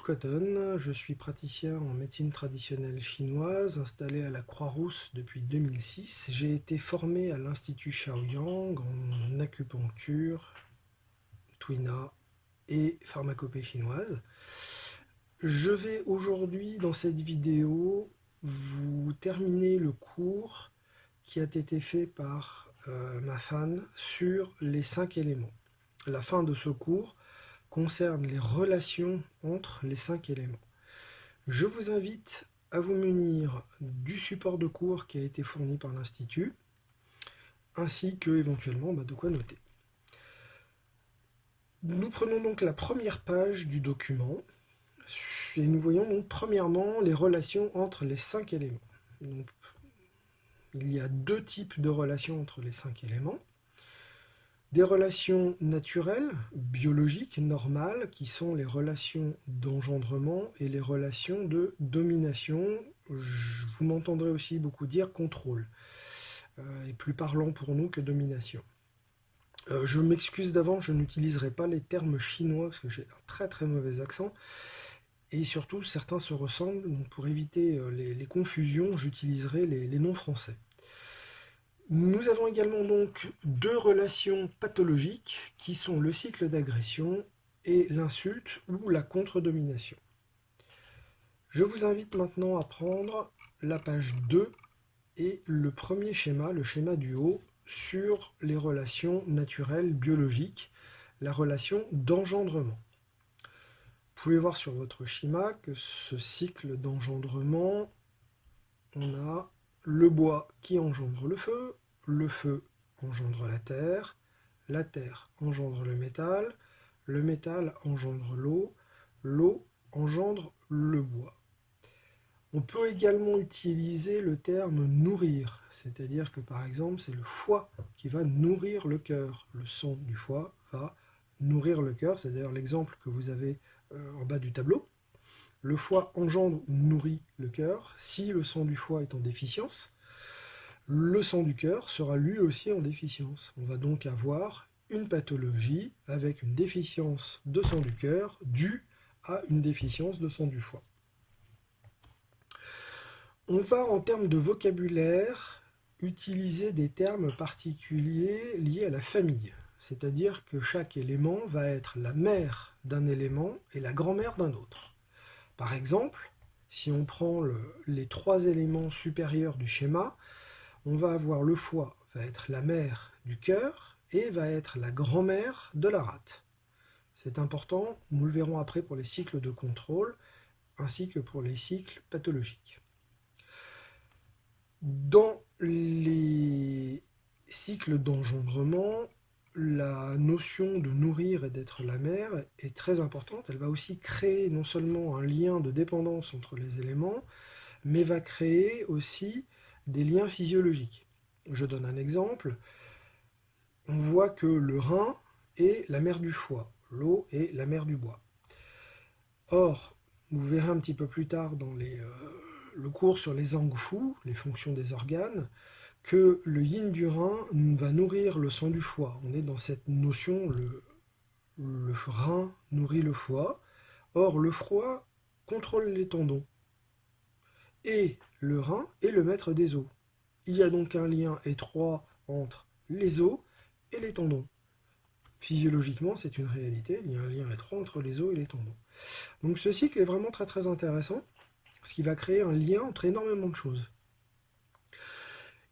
Cotton, je suis praticien en médecine traditionnelle chinoise, installé à la Croix-Rousse depuis 2006. J'ai été formé à l'Institut Shaoyang en acupuncture, Tuina et pharmacopée chinoise. Je vais aujourd'hui, dans cette vidéo, vous terminer le cours qui a été fait par ma fan sur les 5 éléments. La fin de ce cours concerne les relations entre les 5 éléments. Je vous invite à vous munir du support de cours qui a été fourni par l'Institut, ainsi que éventuellement de quoi noter. Nous prenons donc la première page du document, et nous voyons donc premièrement les relations entre les 5 éléments. Donc, il y a 2 types de relations entre les 5 éléments. Des relations naturelles, biologiques, normales, qui sont les relations d'engendrement et les relations de domination. Vous m'entendrez aussi beaucoup dire contrôle, et plus parlant pour nous que domination. Je m'excuse d'avance, je n'utiliserai pas les termes chinois parce que j'ai un très très mauvais accent. Et surtout, certains se ressemblent, donc pour éviter les confusions, j'utiliserai les noms français. Nous avons également donc 2 relations pathologiques qui sont le cycle d'agression et l'insulte ou la contre-domination. Je vous invite maintenant à prendre la page 2 et le premier schéma, le schéma du haut, sur les relations naturelles biologiques, la relation d'engendrement. Vous pouvez voir sur votre schéma que ce cycle d'engendrement, on a le bois qui engendre le feu engendre la terre engendre le métal engendre l'eau engendre le bois. On peut également utiliser le terme nourrir, c'est-à-dire que par exemple c'est le foie qui va nourrir le cœur. Le sang du foie va nourrir le cœur, c'est d'ailleurs l'exemple que vous avez en bas du tableau. Le foie engendre ou nourrit le cœur. Si le sang du foie est en déficience, le sang du cœur sera lui aussi en déficience. On va donc avoir une pathologie avec une déficience de sang du cœur due à une déficience de sang du foie. On va, en termes de vocabulaire, utiliser des termes particuliers liés à la famille. C'est-à-dire que chaque élément va être la mère d'un élément et la grand-mère d'un autre. Par exemple, si on prend les 3 éléments supérieurs du schéma, on va avoir le foie, va être la mère du cœur et va être la grand-mère de la rate. C'est important, nous le verrons après pour les cycles de contrôle, ainsi que pour les cycles pathologiques. Dans les cycles d'engendrement, la notion de nourrir et d'être la mère est très importante. Elle va aussi créer non seulement un lien de dépendance entre les éléments, mais va créer aussi des liens physiologiques. Je donne un exemple. On voit que le rein est la mère du foie, l'eau est la mère du bois. Or, vous verrez un petit peu plus tard dans le cours sur les Zangfu, les fonctions des organes, que le yin du rein va nourrir le sang du foie. On est dans cette notion, le rein nourrit le foie. Or, le foie contrôle les tendons. Et le rein est le maître des os. Il y a donc un lien étroit entre les os et les tendons. Physiologiquement, c'est une réalité, il y a un lien étroit entre les os et les tendons. Donc ce cycle est vraiment très très intéressant, parce qu'il va créer un lien entre énormément de choses.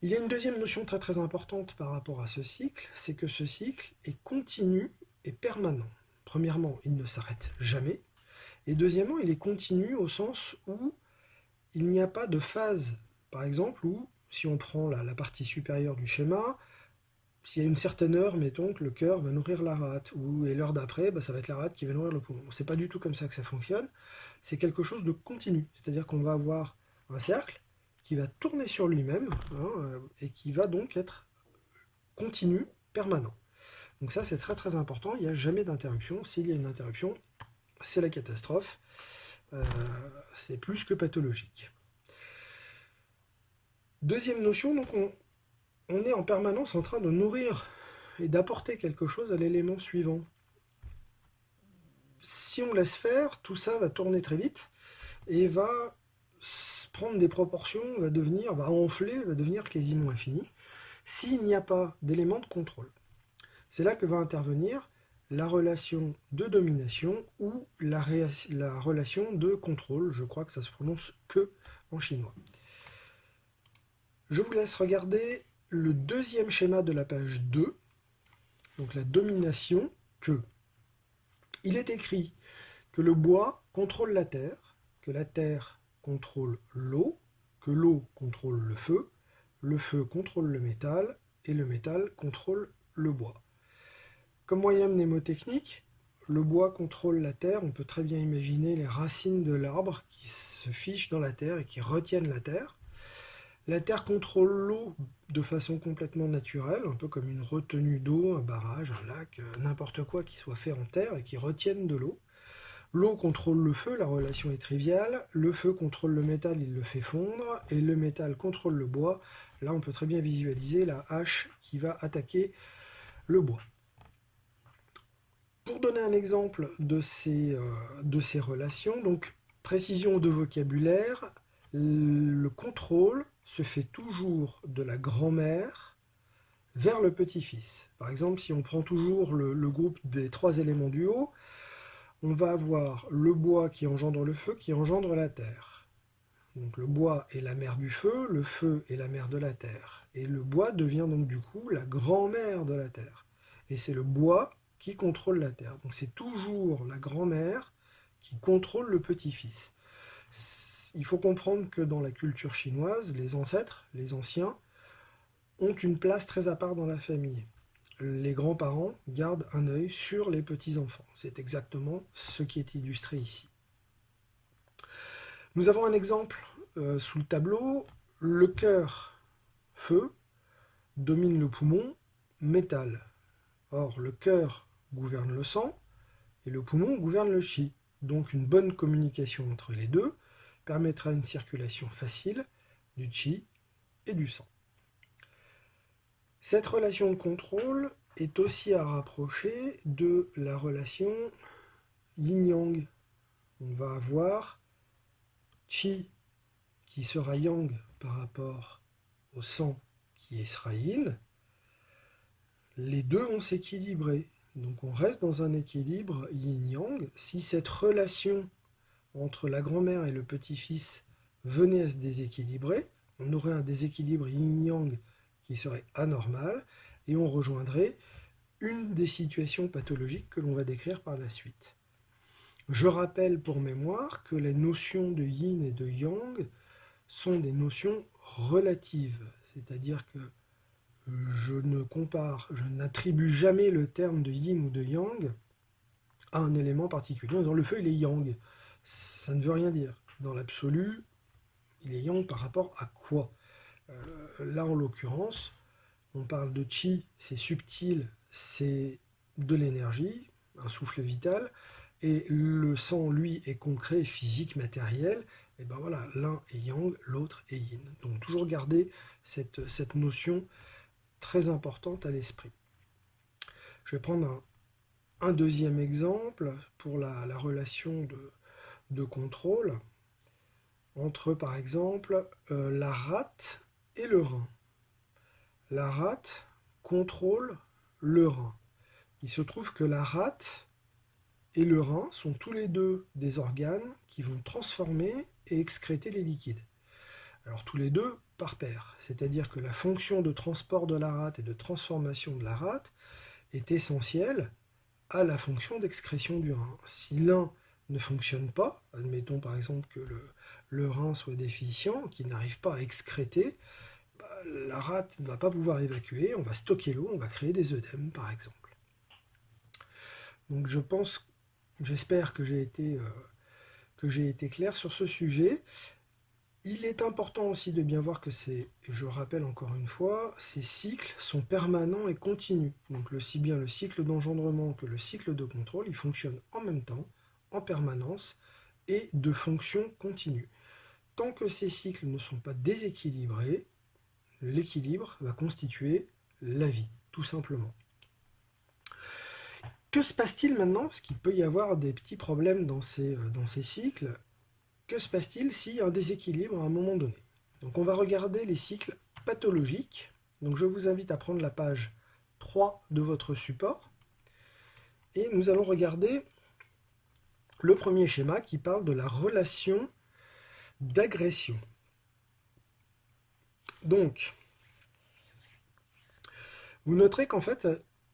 Il y a une deuxième notion très très importante par rapport à ce cycle, c'est que ce cycle est continu et permanent. Premièrement, il ne s'arrête jamais, et deuxièmement, il est continu au sens où il n'y a pas de phase, par exemple, où, si on prend la partie supérieure du schéma, s'il y a une certaine heure, mettons que le cœur va nourrir la rate, et l'heure d'après, ça va être la rate qui va nourrir le poumon. C'est pas du tout comme ça que ça fonctionne, c'est quelque chose de continu, c'est-à-dire qu'on va avoir un cercle qui va tourner sur lui-même, et qui va donc être continu, permanent. Donc ça c'est très très important, il n'y a jamais d'interruption. S'il y a une interruption, c'est la catastrophe, c'est plus que pathologique. Deuxième notion, donc on est en permanence en train de nourrir et d'apporter quelque chose à l'élément suivant. si on laisse faire, tout ça va tourner très vite et va prendre des proportions, va enfler, va devenir quasiment infini, s'il n'y a pas d'élément de contrôle. C'est là que va intervenir la relation de domination ou la relation de contrôle. Je crois que ça se prononce que en chinois. Je vous laisse regarder le deuxième schéma de la page 2, donc la domination, que il est écrit que le bois contrôle la terre, que la terre contrôle l'eau, que l'eau contrôle le feu contrôle le métal, et le métal contrôle le bois. Comme moyen mnémotechnique, le bois contrôle la terre. On peut très bien imaginer les racines de l'arbre qui se fichent dans la terre et qui retiennent la terre. La terre contrôle l'eau de façon complètement naturelle, un peu comme une retenue d'eau, un barrage, un lac, n'importe quoi qui soit fait en terre et qui retienne de l'eau. L'eau contrôle le feu, la relation est triviale. Le feu contrôle le métal, il le fait fondre. Et le métal contrôle le bois. Là, on peut très bien visualiser la hache qui va attaquer le bois. Pour donner un exemple de ces relations, donc précision de vocabulaire, le contrôle se fait toujours de la grand-mère vers le petit-fils. Par exemple, si on prend toujours le groupe des 3 éléments du haut, on va avoir le bois qui engendre le feu, qui engendre la terre. Donc le bois est la mère du feu, le feu est la mère de la terre. Et le bois devient donc du coup la grand-mère de la terre. Et c'est le bois qui contrôle la terre. Donc c'est toujours la grand-mère qui contrôle le petit-fils. Il faut comprendre que dans la culture chinoise, les ancêtres, les anciens, ont une place très à part dans la famille. Les grands-parents gardent un œil sur les petits-enfants. C'est exactement ce qui est illustré ici. Nous avons un exemple sous le tableau. Le cœur, feu, domine le poumon, métal. Or, le cœur gouverne le sang et le poumon gouverne le chi. Donc une bonne communication entre les deux permettra une circulation facile du chi et du sang. Cette relation de contrôle est aussi à rapprocher de la relation yin-yang. On va avoir chi qui sera yang par rapport au sang qui sera yin. Les deux vont s'équilibrer. Donc on reste dans un équilibre yin-yang. Si cette relation entre la grand-mère et le petit-fils venait à se déséquilibrer, on aurait un déséquilibre yin-yang qui serait anormal et on rejoindrait une des situations pathologiques que l'on va décrire par la suite. Je rappelle pour mémoire que les notions de yin et de yang sont des notions relatives, c'est-à-dire que je n'attribue jamais le terme de yin ou de yang à un élément particulier en disant le feu il est yang. Ça ne veut rien dire. Dans l'absolu, il est yang par rapport à quoi? Là en l'occurrence, on parle de chi, c'est subtil, c'est de l'énergie, un souffle vital, et le sang, lui, est concret, physique, matériel, et ben voilà, l'un est yang, l'autre est yin. Donc toujours garder cette notion très importante à l'esprit. Je vais prendre un deuxième exemple pour la relation de contrôle entre, par exemple, la rate et le rein. La rate contrôle le rein. Il se trouve que la rate et le rein sont tous les deux des organes qui vont transformer et excréter les liquides. Alors tous les deux par paire, c'est-à-dire que la fonction de transport de la rate et de transformation de la rate est essentielle à la fonction d'excrétion du rein. Si l'un ne fonctionne pas, admettons par exemple que le rein soit déficient, qu'il n'arrive pas à excréter, la rate ne va pas pouvoir évacuer, on va stocker l'eau, on va créer des œdèmes par exemple. Donc j'espère que j'ai été clair sur ce sujet. Il est important aussi de bien voir que je rappelle encore une fois, ces cycles sont permanents et continus. Donc aussi bien le cycle d'engendrement que le cycle de contrôle, ils fonctionnent en même temps, en permanence, et de fonction continue. Tant que ces cycles ne sont pas déséquilibrés, l'équilibre va constituer la vie, tout simplement. que se passe-t-il maintenant? Parce qu'il peut y avoir des petits problèmes dans ces cycles. Que se passe-t-il s'il y a un déséquilibre à un moment donné? Donc on va regarder les cycles pathologiques. Donc je vous invite à prendre la page 3 de votre support. Et nous allons regarder le premier schéma qui parle de la relation d'agression. Donc, vous noterez qu'en fait,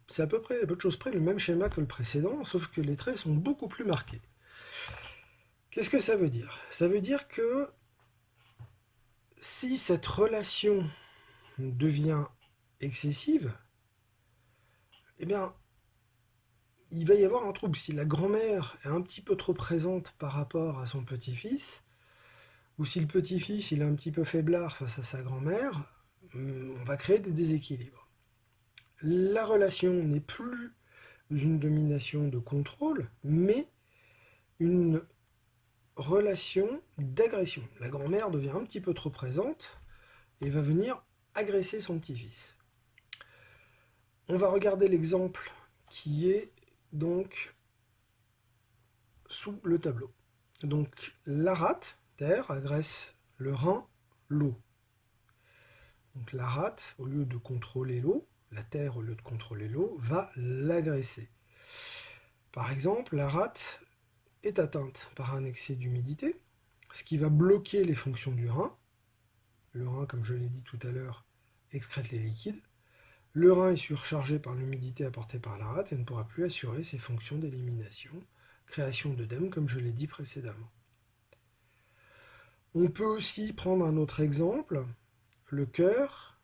c'est à peu de choses près le même schéma que le précédent, sauf que les traits sont beaucoup plus marqués. Qu'est-ce que ça veut dire? Ça veut dire que si cette relation devient excessive, eh bien, il va y avoir un trouble. Si la grand-mère est un petit peu trop présente par rapport à son petit-fils, ou si le petit-fils il est un petit peu faiblard face à sa grand-mère, on va créer des déséquilibres. La relation n'est plus une domination de contrôle, mais une relation d'agression. La grand-mère devient un petit peu trop présente et va venir agresser son petit-fils. On va regarder l'exemple qui est donc sous le tableau. Donc la rate, terre, agresse le rein, l'eau. Donc la rate, au lieu de contrôler l'eau, la terre, au lieu de contrôler l'eau, va l'agresser. Par exemple, la rate est atteinte par un excès d'humidité, ce qui va bloquer les fonctions du rein. Le rein, comme je l'ai dit tout à l'heure, excrète les liquides. Le rein est surchargé par l'humidité apportée par la rate et ne pourra plus assurer ses fonctions d'élimination, création d'œdème, comme je l'ai dit précédemment. On peut aussi prendre un autre exemple. Le cœur,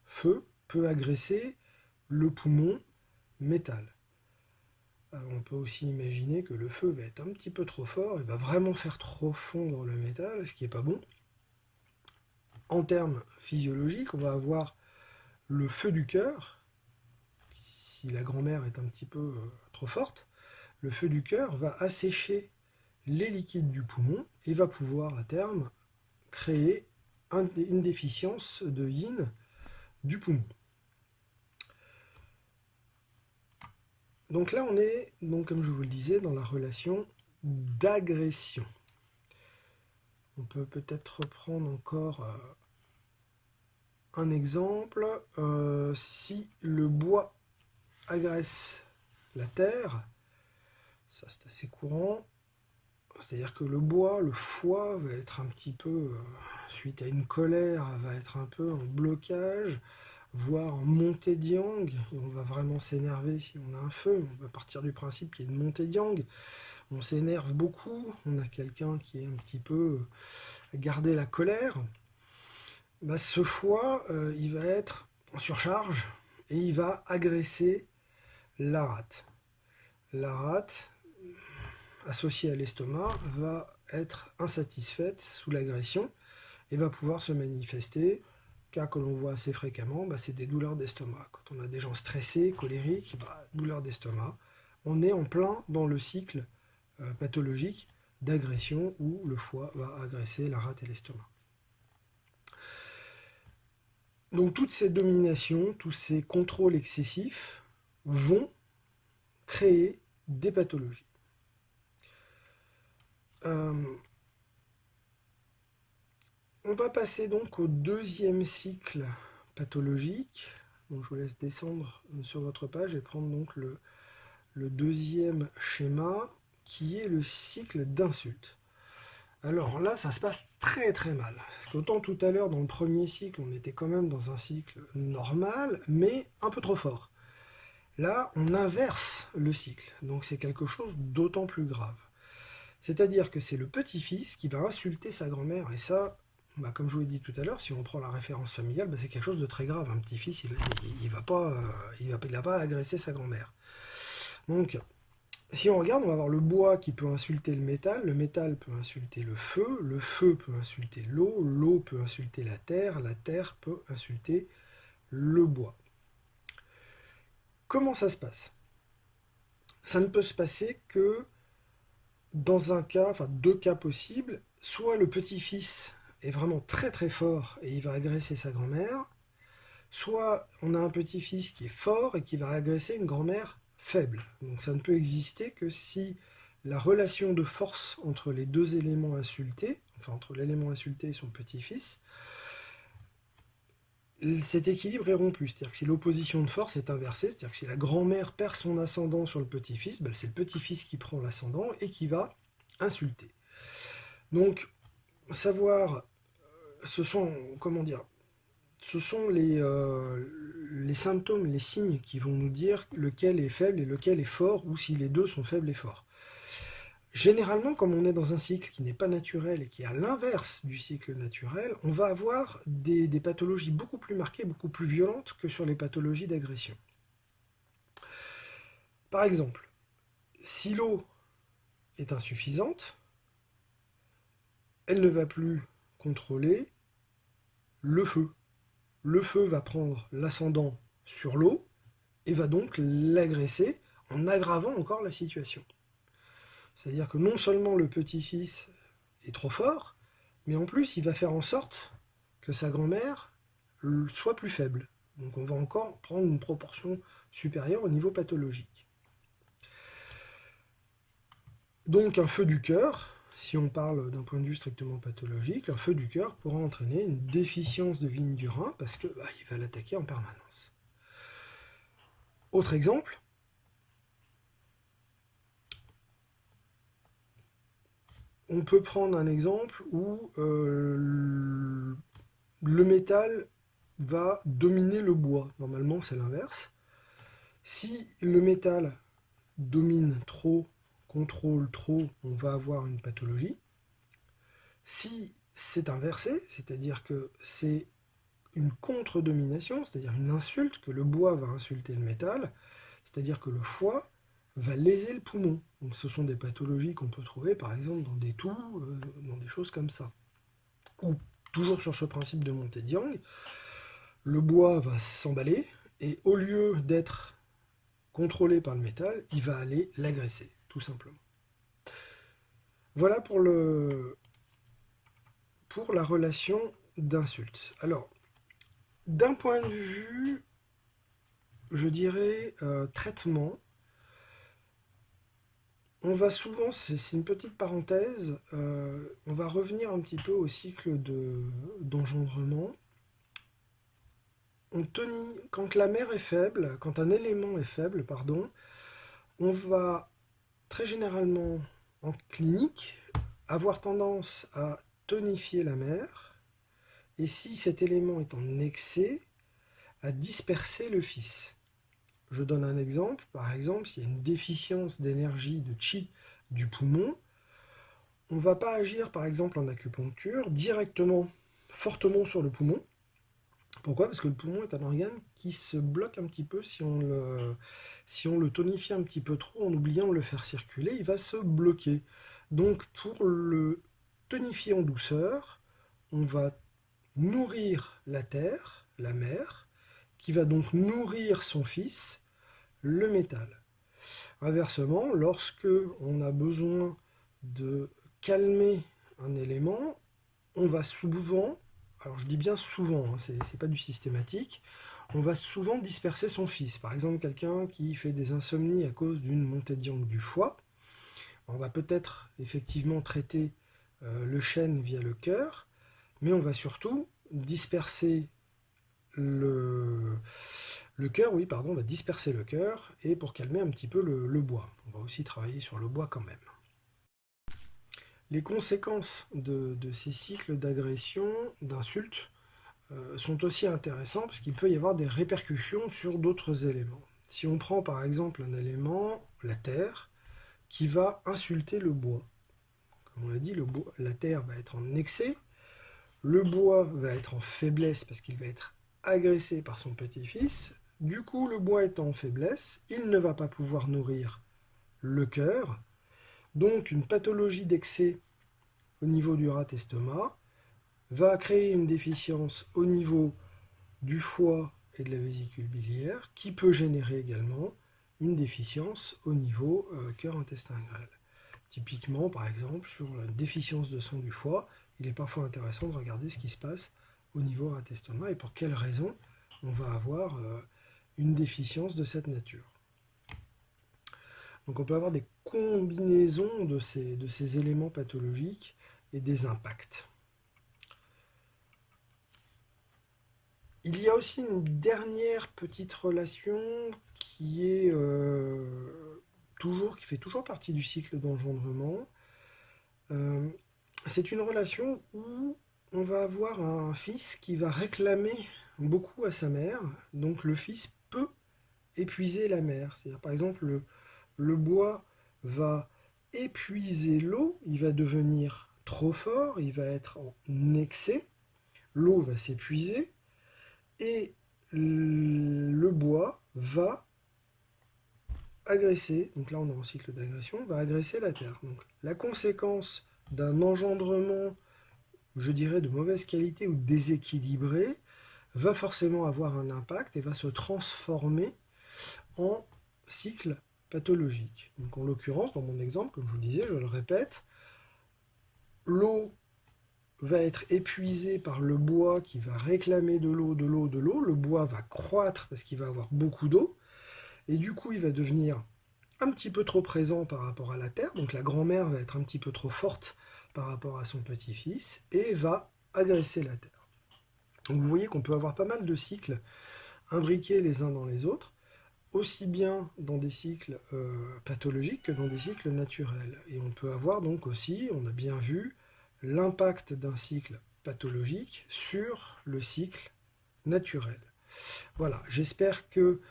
feu, peut agresser le poumon, métal. On peut aussi imaginer que le feu va être un petit peu trop fort et va vraiment faire trop fondre le métal, ce qui n'est pas bon. En termes physiologiques, on va avoir le feu du cœur. Si la grand-mère est un petit peu trop forte, le feu du cœur va assécher les liquides du poumon et va pouvoir à terme créer une déficience de yin du poumon. Donc là, on est, comme je vous le disais, dans la relation d'agression. On peut peut-être reprendre encore un exemple. Si le bois agresse la terre, ça c'est assez courant, c'est-à-dire que le bois, le foie va être un petit peu, suite à une colère, va être un peu en blocage, voire en montée de yang, et on va vraiment s'énerver si on a un feu. On va partir du principe qu'il y a une montée de yang, on s'énerve beaucoup, on a quelqu'un qui est un petit peu à garder la colère. Bah, ce foie, il va être en surcharge et il va agresser la rate. La rate, associée à l'estomac, va être insatisfaite sous l'agression et va pouvoir se manifester. Cas que l'on voit assez fréquemment, c'est des douleurs d'estomac. Quand on a des gens stressés, colériques, douleurs d'estomac. On est en plein dans le cycle pathologique d'agression où le foie va agresser la rate et l'estomac. Donc toutes ces dominations, tous ces contrôles excessifs vont créer des pathologies. On va passer donc au deuxième cycle pathologique. Donc je vous laisse descendre sur votre page et prendre donc le deuxième schéma qui est le cycle d'insulte. Alors là, ça se passe très très mal. Parce qu'autant tout à l'heure, dans le premier cycle, on était quand même dans un cycle normal, mais un peu trop fort. Là, on inverse le cycle. Donc c'est quelque chose d'autant plus grave. C'est-à-dire que c'est le petit-fils qui va insulter sa grand-mère. Et ça, comme je vous l'ai dit tout à l'heure, si on prend la référence familiale, c'est quelque chose de très grave. Un petit-fils, il va pas agresser sa grand-mère. Donc, si on regarde, on va avoir le bois qui peut insulter le métal peut insulter le feu peut insulter l'eau peut insulter la terre peut insulter le bois. Comment ça se passe? Ça ne peut se passer que dans un cas, deux cas possibles. Soit le petit-fils est vraiment très très fort et il va agresser sa grand-mère, soit on a un petit-fils qui est fort et qui va agresser une grand-mère faible. Donc ça ne peut exister que si la relation de force entre les deux éléments insultés, enfin entre l'élément insulté et son petit-fils, cet équilibre est rompu. C'est-à-dire que si l'opposition de force est inversée, c'est-à-dire que si la grand-mère perd son ascendant sur le petit-fils, ben c'est le petit-fils qui prend l'ascendant et qui va insulter. Donc, savoir, ce sont, comment dire, ce sont les symptômes, les signes qui vont nous dire lequel est faible et lequel est fort, ou si les deux sont faibles et forts. Généralement, comme on est dans un cycle qui n'est pas naturel et qui est à l'inverse du cycle naturel, on va avoir des pathologies beaucoup plus marquées, beaucoup plus violentes que sur les pathologies d'agression. Par exemple, si l'eau est insuffisante, elle ne va plus contrôler le feu. Le feu va prendre l'ascendant sur l'eau et va donc l'agresser en aggravant encore la situation. C'est-à-dire que non seulement le petit-fils est trop fort, mais en plus il va faire en sorte que sa grand-mère soit plus faible. Donc on va encore prendre une proportion supérieure au niveau pathologique. Donc un feu du cœur, si on parle d'un point de vue strictement pathologique, un feu du cœur pourra entraîner une déficience de vigne du rein parce que il va l'attaquer en permanence. Autre exemple, on peut prendre un exemple où le métal va dominer le bois. Normalement, c'est l'inverse. Si le métal domine trop, contrôle trop, on va avoir une pathologie. Si c'est inversé, c'est-à-dire que c'est une contre-domination, c'est-à-dire une insulte, que le bois va insulter le métal, c'est-à-dire que le foie va léser le poumon. Donc ce sont des pathologies qu'on peut trouver par exemple dans des toux, dans des choses comme ça. Ou toujours sur ce principe de montée de Yang, le bois va s'emballer et au lieu d'être contrôlé par le métal, il va aller l'agresser, tout simplement. Voilà pour la relation d'insulte. Alors, d'un point de vue, je dirais, traitement, on va souvent, c'est une petite parenthèse, on va revenir un petit peu au cycle d'engendrement. Quand la mère est faible, quand un élément est faible, pardon, on va très généralement, en clinique, avoir tendance à tonifier la mère, et si cet élément est en excès, à disperser le fils. Je donne un exemple. Par exemple, s'il y a une déficience d'énergie, de chi du poumon, on ne va pas agir, par exemple, en acupuncture, directement, fortement sur le poumon. Pourquoi? Parce que le poumon est un organe qui se bloque un petit peu si on le tonifie un petit peu trop en oubliant de le faire circuler, il va se bloquer. Donc pour le tonifier en douceur, on va nourrir la terre, la mère, qui va donc nourrir son fils, le métal. Inversement, lorsque on a besoin de calmer un élément, on va souvent, alors je dis bien souvent, hein, c'est pas du systématique, on va souvent disperser son fils. Par exemple, quelqu'un qui fait des insomnies à cause d'une montée de yang du foie, on va peut-être effectivement traiter le chêne via le cœur, mais on va surtout disperser le cœur, oui, pardon, on va disperser le cœur, et pour calmer un petit peu le bois. On va aussi travailler sur le bois quand même. Les conséquences de ces cycles d'agression, d'insultes, sont aussi intéressants parce qu'il peut y avoir des répercussions sur d'autres éléments. Si on prend par exemple un élément, la terre, qui va insulter le bois. Comme on l'a dit, la terre va être en excès, le bois va être en faiblesse parce qu'il va être agressé par son petit-fils. Du coup, le bois étant en faiblesse, il ne va pas pouvoir nourrir le cœur. Donc une pathologie d'excès au niveau du rat-estomac va créer une déficience au niveau du foie et de la vésicule biliaire qui peut générer également une déficience au niveau cœur-intestin grêle. Typiquement, par exemple, sur la déficience de sang du foie, il est parfois intéressant de regarder ce qui se passe au niveau rat-estomac et pour quelles raisons on va avoir une déficience de cette nature. Donc on peut avoir des combinaisons de ces éléments pathologiques et des impacts. Il y a aussi une dernière petite relation qui est qui fait toujours partie du cycle d'engendrement. C'est une relation où on va avoir un fils qui va réclamer beaucoup à sa mère. Donc le fils peut épuiser la mère. C'est-à-dire par exemple le bois va épuiser l'eau, il va devenir trop fort, il va être en excès, l'eau va s'épuiser et le bois va agresser, donc là on est en cycle d'agression, va agresser la terre. Donc la conséquence d'un engendrement, je dirais, de mauvaise qualité ou déséquilibré, va forcément avoir un impact et va se transformer en cycle pathologique. Donc en l'occurrence, dans mon exemple, comme je vous le disais, je le répète, l'eau va être épuisée par le bois qui va réclamer de l'eau, de l'eau, de l'eau. Le bois va croître parce qu'il va avoir beaucoup d'eau. Et du coup, il va devenir un petit peu trop présent par rapport à la terre. Donc la grand-mère va être un petit peu trop forte par rapport à son petit-fils et va agresser la terre. Donc vous voyez qu'on peut avoir pas mal de cycles imbriqués les uns dans les autres, aussi bien dans des cycles pathologiques que dans des cycles naturels. Et on peut avoir donc aussi, on a bien vu, l'impact d'un cycle pathologique sur le cycle naturel. Voilà, j'espère que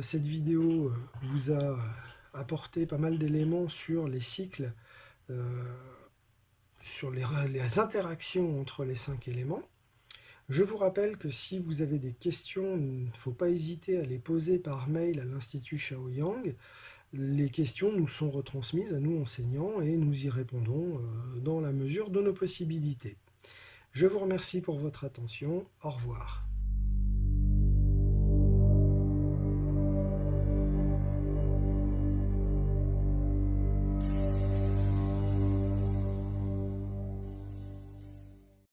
cette vidéo vous a apporté pas mal d'éléments sur les cycles, sur les interactions entre les 5 éléments. Je vous rappelle que si vous avez des questions, il ne faut pas hésiter à les poser par mail à l'Institut Shaoyang. Les questions nous sont retransmises à nous enseignants et nous y répondons dans la mesure de nos possibilités. Je vous remercie pour votre attention. Au revoir.